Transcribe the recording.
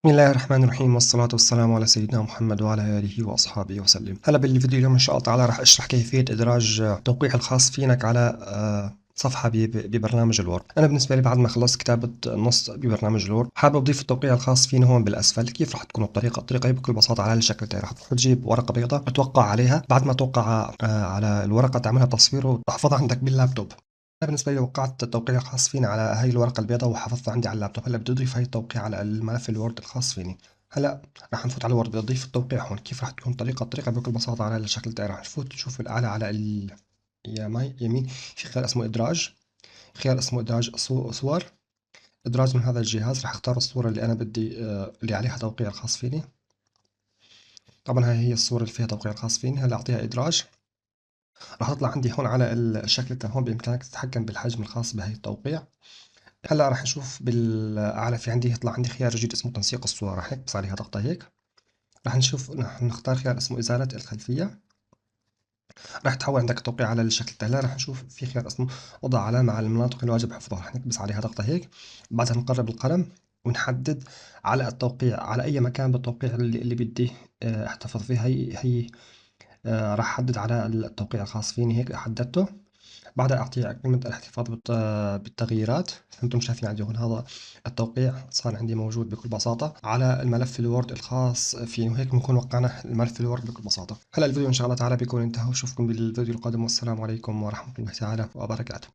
بسم الله الرحمن الرحيم والصلاة والسلام على سيدنا محمد وعلى آله وأصحابه وسلم. هلا بالفيديو اليوم إن شاء الله تعالى راح أشرح كيفية إدراج التوقيع الخاص فينك على صفحة ببرنامج الوورد. أنا بالنسبة لي بعد ما خلصت كتابة النص ببرنامج الوورد حابب أضيف التوقيع الخاص فيني هون بالأسفل. كيف راح تكون الطريقة بكل بساطة على الشكل تاعي. راح تروح تجيب ورقة بيضاء توقع عليها، بعد ما توقع على الورقة تعملها تصوير وتحفظها عندك باللابتوب. أنا بالنسبة لي وقعت التوقيع الخاص فيني على هاي الورقة البيضاء وحفظتها عندي على اللابتوب. هلا بدي أضيف هاي التوقيع على الملف الوورد الخاص فيني. هلا راح نفوت على الوورد، بدي أضيف التوقيع هون. كيف راح تكون الطريقة بكل بساطة على الشكل تاعي. راح نفوت نشوف الأعلى على يمين في خيار اسمه إدراج، خيار اسمه إدراج صور. إدراج من هذا الجهاز راح أختار الصورة اللي أنا بدي اللي عليها توقيع الخاص فيني. طبعا هاي هي الصورة اللي فيها توقيع الخاص فيني. هلا أعطيها إدراج. راح تطلع عندي هون على الشكل تاع هون. بإمكانك تتحكم بالحجم الخاص بهي التوقيع. هلا راح نشوف بالأعلى في عندي يطلع عندي خيار جديد اسمه تنسيق الصور. راح نكبس عليها ضغطة هيك. راح نختار خيار اسمه إزالة الخلفية. راح تحول عندك التوقيع على الشكل التالي. راح نشوف في خيار اسمه وضع علامة على المناطق الواجب حفظها. راح نكبس عليها ضغطة هيك. بعدها نقرب القلم ونحدد على التوقيع على أي مكان بالتوقيع اللي بدي احتفظ فيه. هي راح أحدد على التوقيع الخاص فيني. هيك حددته. بعدها أعطيه كلمة الاحتفاظ بالتغييرات. فأنتم شايفين عندي هون هذا التوقيع صار عندي موجود بكل بساطة على الملف الوورد الخاص فيه. وهيك بنكون وقعنا الملف الوورد بكل بساطة. هلا الفيديو إن شاء الله تعالى بيكون انتهى. وأشوفكم بالفيديو القادم، والسلام عليكم ورحمة الله تعالى وبركاته.